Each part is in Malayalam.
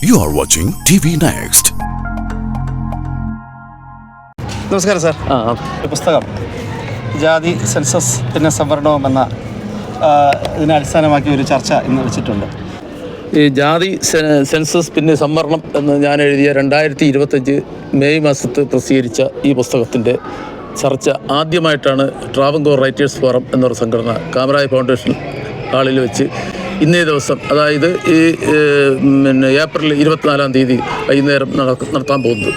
You are watching TV Next. നമസ്കാരം സാർ. പുസ്തകം ജാതി സെൻസസ് പിന്നെ സംവരണവും എന്ന ഇതിനെ അടിസ്ഥാനമാക്കി ഒരു ചർച്ച ഇന്ന് വെച്ചിട്ടുണ്ട്. ഈ ജാതി സെൻസസ് പിന്നെ സംവരണം എന്ന് ഞാൻ എഴുതിയ 2025 മെയ് മാസത്ത് പ്രസിദ്ധീകരിച്ച ഈ പുസ്തകത്തിൻ്റെ ചർച്ച ആദ്യമായിട്ടാണ് ട്രാവൻകൂർ റൈറ്റേഴ്സ് ഫോറം എന്നൊരു സംഘടന കാമറായി ഫൗണ്ടേഷൻ ഹാളിൽ വെച്ച് ഇന്നേ ദിവസം, അതായത് ഈ ഏപ്രിൽ 24-ാം തീയതി വൈകുന്നേരം നടത്താൻ പോകുന്നത്.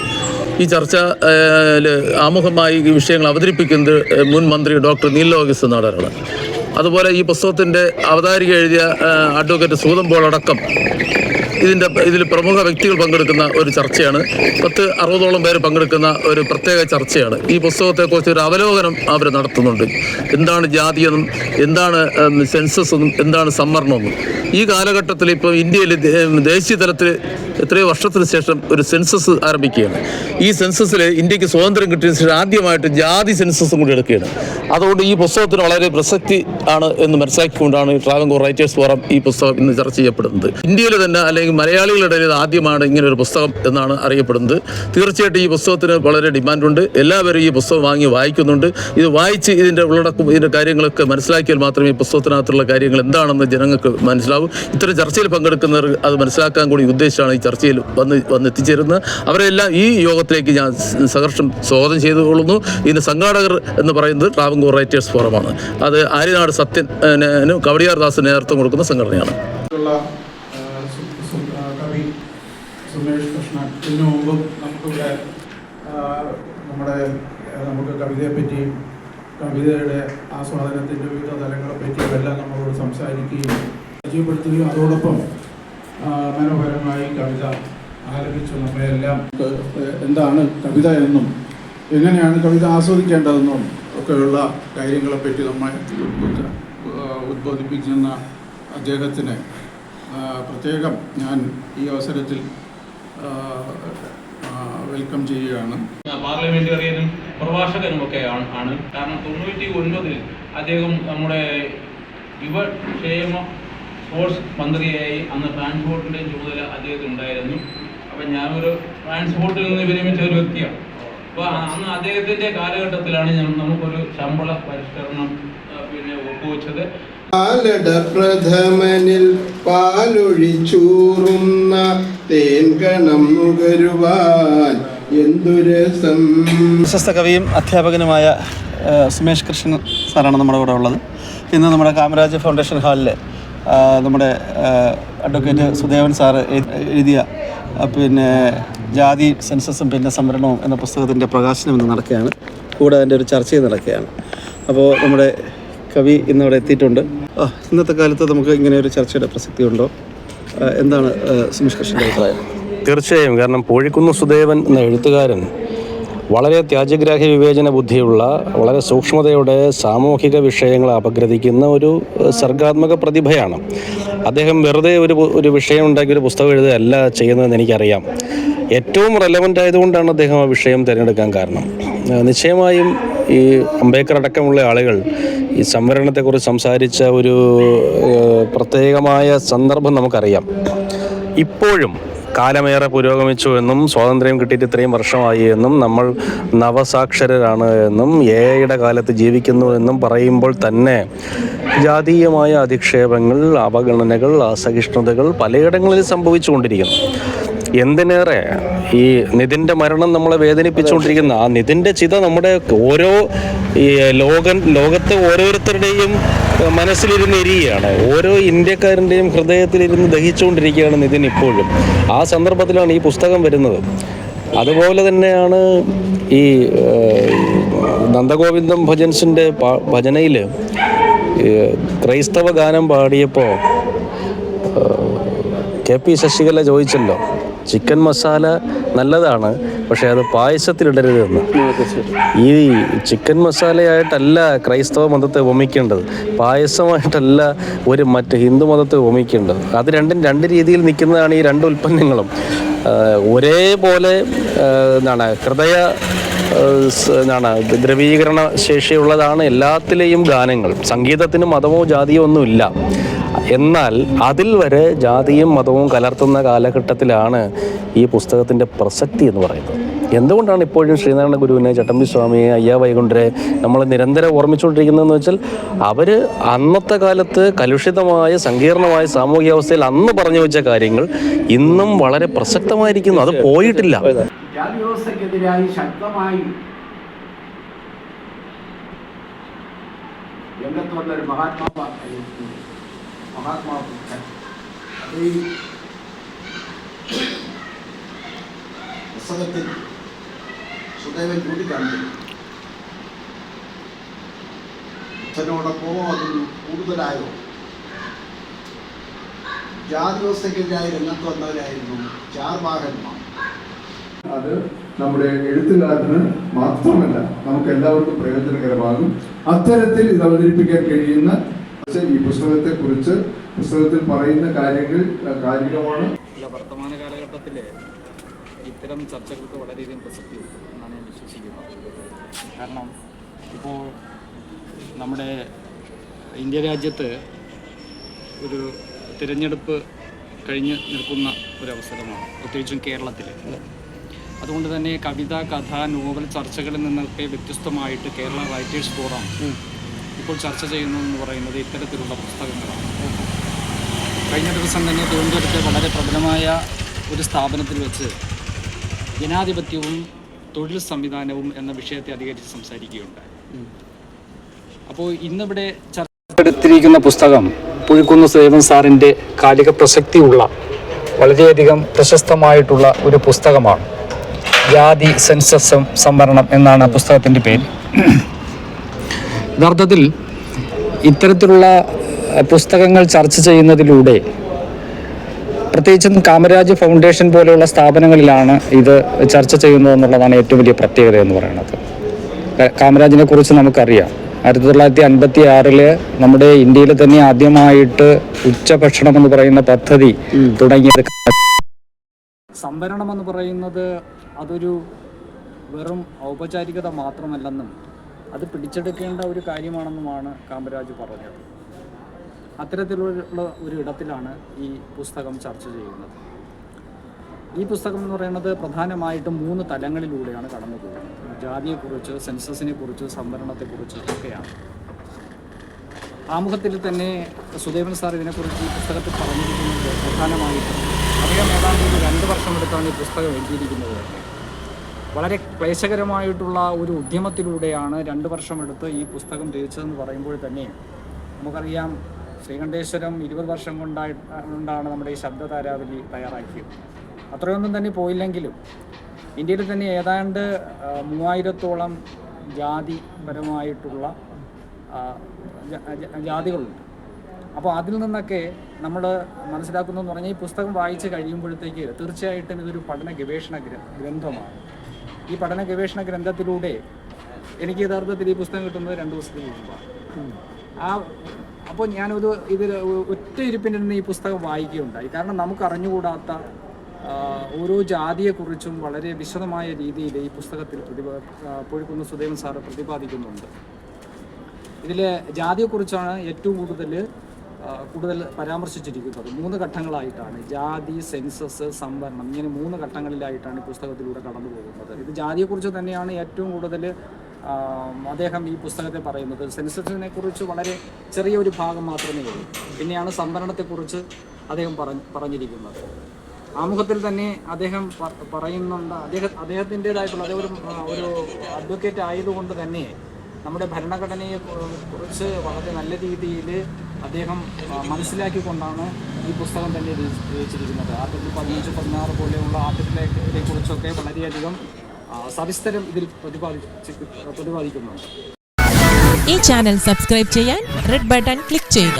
ഈ ചർച്ച ആമുഖമായി ഈ വിഷയങ്ങൾ അവതരിപ്പിക്കുന്നത് മുൻ മന്ത്രി ഡോക്ടർ നീൽ ലോഹിസ് നാടാരാണ്. അതുപോലെ ഈ പുസ്തകത്തിൻ്റെ അവതാരിക എഴുതിയ അഡ്വക്കേറ്റ് സൂതം പോൾ അടക്കം ഇതിൽ പ്രമുഖ വ്യക്തികൾ പങ്കെടുക്കുന്ന ഒരു ചർച്ചയാണ്. 60-ഓളം പേര് പങ്കെടുക്കുന്ന ഒരു പ്രത്യേക ചർച്ചയാണ്. ഈ പുസ്തകത്തെക്കുറിച്ച് ഒരു അവലോകനം അവർ നടത്തുന്നുണ്ട്. എന്താണ് ജാതിയെന്നും എന്താണ് സെൻസസ് എന്നും എന്താണ് സംവരണമെന്നും. ഈ കാലഘട്ടത്തിൽ ഇപ്പോൾ ഇന്ത്യയിൽ ദേശീയ തലത്തിൽ എത്രയോ വർഷത്തിന് ശേഷം ഒരു സെൻസസ് ആരംഭിക്കുകയാണ്. ഈ സെൻസസിൽ ഇന്ത്യക്ക് സ്വാതന്ത്ര്യം കിട്ടിയ ശേഷം ആദ്യമായിട്ട് ജാതി സെൻസസും കൂടി എടുക്കുകയാണ്. അതുകൊണ്ട് ഈ പുസ്തകത്തിന് വളരെ പ്രസക്തി ആണ് എന്ന് മനസ്സിലാക്കിക്കൊണ്ടാണ് ട്രാവൻകൂർ റൈറ്റേഴ്സ് ഫോറം ഈ പുസ്തകം ഇന്ന് ചർച്ച ചെയ്യപ്പെടുന്നത്. ഇന്ത്യയിൽ തന്നെ അല്ലെങ്കിൽ മലയാളികളുടെ ഇടയിൽ ആദ്യമാണ് ഇങ്ങനെ ഒരു പുസ്തകം എന്നാണ് അറിയപ്പെടുന്നത്. തീർച്ചയായിട്ടും ഈ പുസ്തകത്തിന് വളരെ ഡിമാൻഡുണ്ട്. എല്ലാവരും ഈ പുസ്തകം വാങ്ങി വായിക്കുന്നുണ്ട്. ഇത് വായിച്ച് ഇതിൻ്റെ ഉള്ളടക്കം ഇതിൻ്റെ കാര്യങ്ങളൊക്കെ മനസ്സിലാക്കിയാൽ മാത്രമേ ഈ പുസ്തകത്തിനകത്തുള്ള കാര്യങ്ങൾ എന്താണെന്ന് ജനങ്ങൾക്ക് മനസ്സിലാവും. ഇത്തരം ചർച്ചയിൽ പങ്കെടുക്കുന്നവർ അത് മനസ്സിലാക്കാൻ കൂടി ഉദ്ദേശിച്ചാണ് ഈ ചർച്ചയിൽ വന്നെത്തിച്ചേരുന്നത്. അവരെല്ലാം ഈ യോഗത്തിലേക്ക് ഞാൻ സഹർഷം സ്വാഗതം ചെയ്തുകൊള്ളുന്നു. ഇതിന് സംഘാടകർ എന്ന് പറയുന്നത് ട്രാവൻകൂർ റൈറ്റേഴ്സ് ഫോറമാണ്. അത് ആര്യനാട് സത്യനും കവടിയാർ ദാസിന് നേതൃത്വം കൊടുക്കുന്ന സംഘടനയാണ്. കവി സുമേഷ് കൃഷ്ണൻ ഇതിനു മുമ്പും നമുക്ക് കവിതയെപ്പറ്റിയും കവിതയുടെ ആസ്വാദനത്തിൻ്റെ വിവിധ തലങ്ങളെപ്പറ്റിയും എല്ലാം നമ്മളോട് സംസാരിക്കുകയും പരിചയപ്പെടുത്തുകയും അതോടൊപ്പം മനോഹരമായി കവിത ആലപിച്ചു നമ്മളെല്ലാം എന്താണ് കവിത എന്നും എങ്ങനെയാണ് കവിത ആസ്വദിക്കേണ്ടതെന്നും ഒക്കെയുള്ള കാര്യങ്ങളെപ്പറ്റി നമ്മൾ ഉദ്ബോധിപ്പിക്കുന്ന അദ്ദേഹത്തിന് പ്രത്യേകം ഞാൻ ഈ അവസരത്തിൽ വെൽക്കം ചെയ്യുകയാണ്. പാർലമെന്റേറിയനും പ്രഭാഷകനും ഒക്കെ ആണ്. കാരണം 99-ൽ അദ്ദേഹം നമ്മുടെ യുവക്ഷേമ സ്പോർട്സ് മന്ത്രിയായി അന്ന് ട്രാൻസ്പോർട്ടിൻ്റെ ചുമതല അദ്ദേഹത്തിനുണ്ടായിരുന്നു. അപ്പം ഞാനൊരു ട്രാൻസ്പോർട്ടിൽ നിന്ന് വിരമിച്ച ഒരു വ്യക്തിയാണ്. അപ്പോൾ അന്ന് അദ്ദേഹത്തിൻ്റെ കാലഘട്ടത്തിലാണ് നമുക്കൊരു ശമ്പള പരിഷ്കരണം ഒപ്പുവെച്ചത്. പ്രഥമനിൽ പാലൊഴിച്ചൂറുന്ന തേൻകണം നുകരുവാൻ എന്തുരസം. പ്രശസ്ത കവിയും അധ്യാപകനുമായ സുമേഷ് കൃഷ്ണൻ സാറാണ് നമ്മുടെ കൂടെ ഉള്ളത്. ഇന്ന് നമ്മുടെ കാമരാജ് ഫൗണ്ടേഷൻ ഹാളിൽ നമ്മുടെ അഡ്വക്കേറ്റ് സുദേവൻ സാറ് എഴുതിയ ജാതി സെൻസസും പിന്നെ സംവരണവും എന്ന പുസ്തകത്തിൻ്റെ പ്രകാശനം ഇന്ന് നടക്കുകയാണ്. കൂടെ അതിൻ്റെ ഒരു ചർച്ചയും നടക്കുകയാണ്. അപ്പോൾ നമ്മുടെ കവി ഇന്നിവിടെ എത്തിയിട്ടുണ്ട്. ഇന്നത്തെ കാലത്ത് നമുക്ക് ഇങ്ങനെ ഒരു ചർച്ചയുടെ പ്രസക്തി ഉണ്ടോ? എന്താണ് സുമേഷ് കൃഷ്ണൻ്റെ അഭിപ്രായം? തീർച്ചയായും. കാരണം പൂഴിക്കുന്ന് സുദേവൻ എന്ന എഴുത്തുകാരൻ വളരെ ത്യാജ്യഗ്രാഹ്യ വിവേചന ബുദ്ധിയുള്ള, വളരെ സൂക്ഷ്മതയോടെ സാമൂഹിക വിഷയങ്ങളെ അപഗ്രഥിക്കുന്ന ഒരു സർഗാത്മക പ്രതിഭയാണ്. അദ്ദേഹം വെറുതെ ഒരു വിഷയം ഉണ്ടാക്കി ഒരു പുസ്തകം എഴുതുകയല്ല ചെയ്യുന്നതെന്ന് എനിക്കറിയാം. ഏറ്റവും റെലവൻ്റ് ആയതുകൊണ്ടാണ് അദ്ദേഹം ആ വിഷയം തിരഞ്ഞെടുക്കാൻ കാരണം. നിശ്ചയമായും ഈ അംബേദ്കർ അടക്കമുള്ള ആളുകൾ ഈ സംവരണത്തെക്കുറിച്ച് സംസാരിച്ച ഒരു പ്രത്യേകമായ സന്ദർഭം നമുക്കറിയാം. ഇപ്പോഴും കാലമേറെ പുരോഗമിച്ചു എന്നും സ്വാതന്ത്ര്യം കിട്ടിയിട്ട് ഇത്രയും വർഷമായി എന്നും നമ്മൾ നവസാക്ഷരരാണ് എന്നും എയുടെ കാലത്ത് ജീവിക്കുന്നു എന്നും പറയുമ്പോൾ തന്നെ ജാതീയമായ അധിക്ഷേപങ്ങൾ, അവഗണനകൾ, അസഹിഷ്ണുതകൾ പലയിടങ്ങളിൽ സംഭവിച്ചുകൊണ്ടിരിക്കുന്നു. എന്തിനേറെ ഈ നിതിൻ്റെ മരണം നമ്മളെ വേദനിപ്പിച്ചുകൊണ്ടിരിക്കുന്ന ആ നിതിൻ്റെ ചിത നമ്മുടെ ഓരോ ലോകത്തെ ഓരോരുത്തരുടെയും മനസ്സിലിരുന്ന് എരിയുകയാണ്. ഓരോ ഇന്ത്യക്കാരൻ്റെയും ഹൃദയത്തിലിരുന്ന് ദഹിച്ചുകൊണ്ടിരിക്കുകയാണ് നിതിൻ ഇപ്പോഴും. ആ സന്ദർഭത്തിലാണ് ഈ പുസ്തകം വരുന്നത്. അതുപോലെ തന്നെയാണ് ഈ നന്ദഗോവിന്ദം ഭജൻസിൻ്റെ ഭജനയിൽ ക്രൈസ്തവ ഗാനം പാടിയപ്പോൾ KP ശശികല ചോദിച്ചല്ലോ, ചിക്കൻ മസാല നല്ലതാണ്, പക്ഷേ അത് പായസത്തിലിടരുതെന്ന്. ഈ ചിക്കൻ മസാലയായിട്ടല്ല ക്രൈസ്തവ മതത്തെ ഉപമിക്കേണ്ടത്, പായസമായിട്ടല്ല മറ്റ് ഹിന്ദു മതത്തെ ഉപമിക്കേണ്ടത്. അത് രണ്ട് രീതിയിൽ നിൽക്കുന്നതാണ് ഈ രണ്ട് ഉൽപ്പന്നങ്ങളും. ഒരേപോലെ ഹൃദയ ദ്രവീകരണ ശേഷിയുള്ളതാണ് എല്ലാത്തിലെയും ഗാനങ്ങൾ. സംഗീതത്തിന് മതമോ ജാതിയോ ഒന്നുമില്ല. എന്നാൽ അതിൽ വരെ ജാതിയും മതവും കലർത്തുന്ന കാലഘട്ടത്തിലാണ് ഈ പുസ്തകത്തിൻ്റെ പ്രസക്തി എന്ന് പറയുന്നത്. എന്തുകൊണ്ടാണ് ഇപ്പോഴും ശ്രീനാരായണ ഗുരുവിനെ, ചട്ടമ്പി സ്വാമിയെ, അയ്യാ വൈകുണ്ഠരെ നമ്മൾ നിരന്തരം ഓർമ്മിച്ചുകൊണ്ടിരിക്കുന്നതെന്ന് വെച്ചാൽ അവർ അന്നത്തെ കാലത്ത് കലുഷിതമായ സങ്കീർണമായ സാമൂഹ്യാവസ്ഥയിൽ അന്ന് പറഞ്ഞു വെച്ച കാര്യങ്ങൾ ഇന്നും വളരെ പ്രസക്തമായിരിക്കുന്നു. അത് പോയിട്ടില്ല. ജാതി വ്യവസ്ഥക്കെതിരായി ശക്തമായി രംഗത്ത് വന്നൊരു മഹാത്മാ ബുദ്ധൻ അത് ഈ പുസ്തകത്തിൽ സുദേവൻ ചൂണ്ടിക്കാണിക്കുന്നു. ബുദ്ധനോടൊപ്പമോ അതിൽ കൂടുതലായോ ജാതി വ്യവസ്ഥക്കെതിരായി രംഗത്ത് വന്നവരായിരുന്നു ചാർവാകന്മാർ. അത് നമ്മുടെ എഴുത്തുകാരന് മാത്രമല്ല നമുക്ക് എല്ലാവർക്കും പ്രയോജനകരമാകും. അത്തരത്തിൽ ഇത് അവതരിപ്പിക്കാൻ കഴിയുന്ന ഈ പുസ്തകത്തിൽ പറയുന്ന കാര്യങ്ങൾ കാലികമാണ്. വർത്തമാന കാലഘട്ടത്തിൽ ഇത്തരം ചർച്ചകൾക്ക് വളരെയധികം പ്രസക്തിയുണ്ട് എന്നാണ് ഞാൻ വിശ്വസിക്കുന്നത്. കാരണം ഇപ്പോൾ നമ്മുടെ ഇന്ത്യ രാജ്യത്ത് ഒരു തിരഞ്ഞെടുപ്പ് കഴിഞ്ഞ് നിൽക്കുന്ന ഒരവസരമാണ്, പ്രത്യേകിച്ചും കേരളത്തിൽ. അതുകൊണ്ട് തന്നെ കവിത, കഥ, നോവൽ ചർച്ചകളിൽ നിന്നൊക്കെ വ്യത്യസ്തമായിട്ട് കേരള റൈറ്റേഴ്സ് ഫോറം ഇപ്പോൾ ചർച്ച ചെയ്യുന്നതെന്ന് പറയുന്നത് ഇത്തരത്തിലുള്ള പുസ്തകങ്ങളാണ്. കഴിഞ്ഞ ദിവസം തന്നെ തിരുവനന്തപുരത്തെ വളരെ പ്രബലമായ ഒരു സ്ഥാപനത്തിൽ വെച്ച് ജനാധിപത്യവും തൊഴിൽ സംവിധാനവും എന്ന വിഷയത്തെ അധികരിച്ച് സംസാരിക്കുകയുണ്ടായി. അപ്പോൾ ഇന്നിവിടെ ചർച്ചയെടുത്തിരിക്കുന്ന പുസ്തകം പുഴുക്കുന്ന് സുദേവൻ സാറിൻ്റെ കാലിക പ്രസക്തിയുള്ള വളരെയധികം പ്രശസ്തമായിട്ടുള്ള ഒരു പുസ്തകമാണ്. ജാതി സെൻസസ് സംവരണം എന്നാണ് ആ പുസ്തകത്തിൻ്റെ പേര്. യഥാർത്ഥത്തിൽ ഇത്തരത്തിലുള്ള പുസ്തകങ്ങൾ ചർച്ച ചെയ്യുന്നതിലൂടെ പ്രത്യേകിച്ചും കാമരാജ് ഫൗണ്ടേഷൻ പോലെയുള്ള സ്ഥാപനങ്ങളിലാണ് ഇത് ചർച്ച ചെയ്യുന്നതെന്നുള്ളതാണ് ഏറ്റവും വലിയ പ്രത്യേകത എന്ന് പറയുന്നത്. കാമരാജിനെ കുറിച്ച് നമുക്കറിയാം. 1956 നമ്മുടെ ഇന്ത്യയിൽ തന്നെ ആദ്യമായിട്ട് ഉച്ചഭക്ഷണം എന്ന് പറയുന്ന പദ്ധതി തുടങ്ങിയത്. സംവരണം എന്ന് പറയുന്നത് അതൊരു വെറും ഔപചാരികത മാത്രമല്ലെന്നും അത് പിടിച്ചെടുക്കേണ്ട ഒരു കാര്യമാണെന്നുമാണ് കാമരാജ് പറഞ്ഞത്. അത്തരത്തിലുള്ള ഒരു ഇടത്തിലാണ് ഈ പുസ്തകം ചർച്ച ചെയ്യുന്നത്. ഈ പുസ്തകം എന്ന് പറയുന്നത് പ്രധാനമായിട്ടും 3 തലങ്ങളിലൂടെയാണ് കടന്നു പോകുന്നത്. ജാതിയെക്കുറിച്ച്, സെൻസസിനെ കുറിച്ച്, സംവരണത്തെക്കുറിച്ച് ഒക്കെയാണ്. ആമുഖത്തിൽ തന്നെ സുദേവൻ സാർ ഇതിനെക്കുറിച്ച് ഈ പുസ്തകത്തിൽ പറഞ്ഞിരിക്കുന്നത് പ്രധാനമായിട്ടും അദ്ദേഹം ഏതാണ്ട് 2 വർഷം എടുത്താണ് ഈ പുസ്തകം എഴുതിയിരിക്കുന്നത്. വളരെ ക്ലേശകരമായിട്ടുള്ള ഒരു ഉദ്യമത്തിലൂടെയാണ് 2 വർഷമെടുത്ത് ഈ പുസ്തകം രചിച്ചതെന്ന് പറയുമ്പോൾ തന്നെ നമുക്കറിയാം, ശ്രീകണ്ഠേശ്വരം 20 വർഷം കൊണ്ടാണ് നമ്മുടെ ഈ ശബ്ദതാരാവലി തയ്യാറാക്കിയത്. അത്രയൊന്നും തന്നെ പോയില്ലെങ്കിലും ഇന്ത്യയിൽ തന്നെ ഏതാണ്ട് 3000-ഓളം ജാതിപരമായിട്ടുള്ള ജാതികളുണ്ട്. അപ്പോൾ അതിൽ നിന്നൊക്കെ നമ്മൾ മനസ്സിലാക്കുന്നതെന്ന് പറഞ്ഞാൽ ഈ പുസ്തകം വായിച്ച് കഴിയുമ്പോഴത്തേക്ക് തീർച്ചയായിട്ടും ഇതൊരു പഠന ഗവേഷണ ഗ്രന്ഥമാണ്. ഈ പഠന ഗവേഷണ ഗ്രന്ഥത്തിലൂടെ എനിക്ക് യഥാർത്ഥത്തിൽ ഈ പുസ്തകം കിട്ടുന്നത് 2 ദിവസത്തിന് മുമ്പാണ്. അപ്പോൾ ഞാനൊരു ഇതിൽ ഒറ്റ ഇരിപ്പിൻ്റെ നിന്ന് ഈ പുസ്തകം വായിക്കുകയുണ്ടായി. കാരണം നമുക്ക് അറിഞ്ഞുകൂടാത്ത ഓരോ ജാതിയെക്കുറിച്ചും വളരെ വിശദമായ രീതിയിൽ ഈ പുസ്തകത്തിൽ പുഴുക്കുന്ന് സുദേവൻ സാറ് പ്രതിപാദിക്കുന്നുണ്ട്. ഇതിൽ ജാതിയെക്കുറിച്ചാണ് ഏറ്റവും കൂടുതൽ പരാമർശിച്ചിരിക്കുന്നത്. 3 ഘട്ടങ്ങളായിട്ടാണ് ജാതി, സെൻസസ്, സംവരണം, ഇങ്ങനെ 3 ഘട്ടങ്ങളിലായിട്ടാണ് ഈ പുസ്തകത്തിലൂടെ കടന്നു പോകുന്നത്. ഇത് ജാതിയെക്കുറിച്ച് തന്നെയാണ് ഏറ്റവും കൂടുതൽ അദ്ദേഹം ഈ പുസ്തകത്തെ പറയുന്നത്. സെൻസസിനെ കുറിച്ച് വളരെ ചെറിയൊരു ഭാഗം മാത്രമേ ഉള്ളൂ. പിന്നെയാണ് സംവരണത്തെക്കുറിച്ച് അദ്ദേഹം പറഞ്ഞിരിക്കുന്നത്. ആമുഖത്തിൽ തന്നെ അദ്ദേഹം പറയുന്നുണ്ട്, അദ്ദേഹത്തിൻ്റെതായിട്ടുള്ള ഒരു അഡ്വക്കേറ്റ് ആയതുകൊണ്ട് തന്നെ നമ്മുടെ ഭരണഘടനയെ കുറിച്ച് വളരെ നല്ല രീതിയിൽ അദ്ദേഹം മനസ്സിലാക്കിക്കൊണ്ടാണ് ഈ പുസ്തകം തന്നെ രചിച്ചിരിക്കുന്നത്. ആർട്ടിക്കിൾ 15, 16 പോലെയുള്ള ആർട്ടിക്കിളെ കുറിച്ചൊക്കെ വളരെയധികം സവിസ്തരം ഇതിൽ പ്രതിപാദിക്കുന്നുണ്ട്. ഈ ചാനൽ സബ്സ്ക്രൈബ് ചെയ്യാൻ റെഡ് ബട്ടൺ ക്ലിക്ക് ചെയ്യുക.